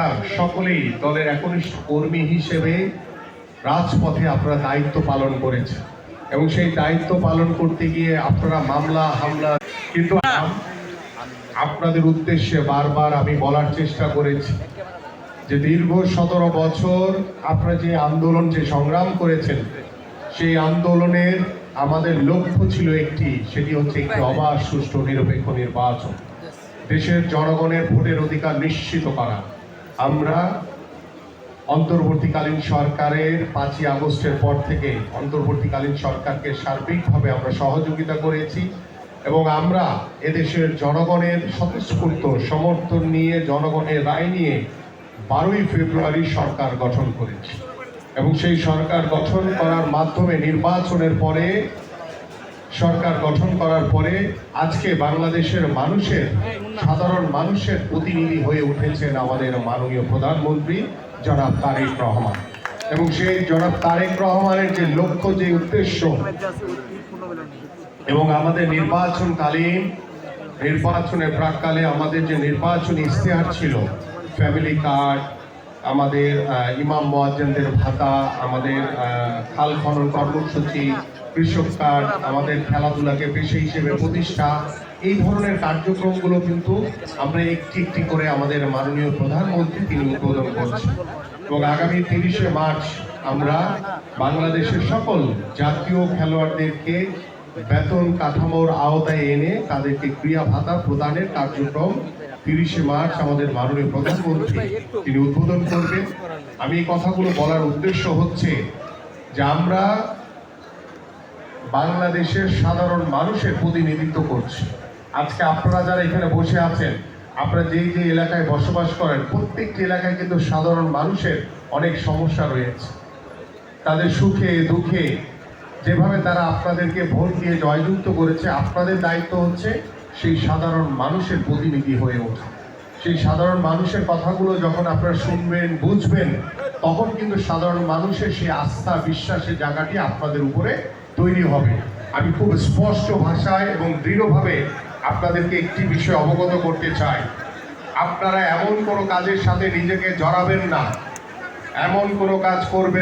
এলাকার সকলেই দলের একনিষ্ঠ কর্মী হিসেবে রাজপথে আপনারা দায়িত্ব পালন করেছেন এবং সেই দায়িত্ব পালন করতে গিয়ে আপনারা মামলা হামলা, কিন্তু আপনাদের উদ্দেশ্যে বারবার আমি বলার চেষ্টা করেছি যে দীর্ঘ 17 বছর আপনারা যে আন্দোলন, যে সংগ্রাম করেছেন, সেই আন্দোলনের আমাদের লক্ষ্য ছিল একটি, সেটি হচ্ছে একটি অবাধ, সুষ্ঠু, নিরপেক্ষ নির্বাচন, দেশের জনগণের ভোটের অধিকার নিশ্চিত করা। আমরা অন্তর্বর্তীকালীন সরকারের 5ই আগস্টের পর থেকে অন্তর্বর্তীকালীন সরকারকে সার্বিকভাবে আমরা সহযোগিতা করেছি এবং আমরা এদেশের জনগণের স্বতঃস্ফূর্ত সমর্থন নিয়ে, জনগণের রায় নিয়ে 12ই ফেব্রুয়ারি সরকার গঠন করেছি এবং সেই সরকার গঠন করার মাধ্যমে নির্বাচনের পরে, সরকার গঠন করার পরে আজকে বাংলাদেশের মানুষের, সাধারণ মানুষের প্রতিনিধি হয়ে উঠেছেন আমাদের মাননীয় প্রধানমন্ত্রী জনাব তারেক রহমান। এবং সেই জনাব তারেক রহমানের যে লক্ষ্য, যে উদ্দেশ্য, এবং আমাদের নির্বাচনের প্রাককালে আমাদের যে নির্বাচনী ইশতেহার ছিল, ফ্যামিলি কার্ড, আমাদের ইমাম মুয়াজ্জিনদের ভাতা, আমাদের খাল খনন কর্মসূচি, কৃষক কার্ড, আমাদের খেলাধুলাকে পেশা হিসেবে প্রতিষ্ঠা, এই ধরনের কার্যক্রমগুলো কিন্তু আমরা একটি একটি করে আমাদের মাননীয় প্রধানমন্ত্রী তিনি উদ্বোধন করছেন। এবং আগামী 30শে মার্চ আমরা বাংলাদেশের সকল জাতীয় খেলোয়াড়দেরকে বেতন কাঠামোর আওতায় এনে তাদেরকে ক্রিয়া ভাতা প্রদানের কার্যক্রম 30শে মার্চ আমাদের মাননীয় প্রধানমন্ত্রী তিনি উদ্বোধন করবেন। আমি এই কথাগুলো বলার উদ্দেশ্য হচ্ছে যে আমরা বাংলাদেশের সাধারণ মানুষের প্রতিনিধিত্ব করছি। আজকে আপনারা যারা এখানে বসে আছেন, আপনারা যে যে এলাকায় বসবাস করেন, প্রত্যেকটি এলাকায় কিন্তু সাধারণ মানুষের অনেক সমস্যা রয়েছে। তাদের সুখে দুঃখে যেভাবে তারা আপনাদেরকে ভোট দিয়ে জয়যুক্ত করেছে, আপনাদের দায়িত্ব হচ্ছে সেই সাধারণ মানুষের প্রতিনিধি হয়ে ওঠা। সেই সাধারণ মানুষের কথাগুলো যখন আপনারা শুনবেন, বুঝবেন, তখন কিন্তু সাধারণ মানুষের সেই আস্থা, বিশ্বাসের জায়গাটি আপনাদের উপরে তৈরি হবে। আমি খুব স্পষ্ট ভাষায় এবং দৃঢ়ভাবে আপনাদেরকে একটি বিষয় অবগত করতে চাই, আপনারা এমন কোনো কাজের সাথে নিজেকে জড়াবেন না, এমন কোনো কাজ করবেন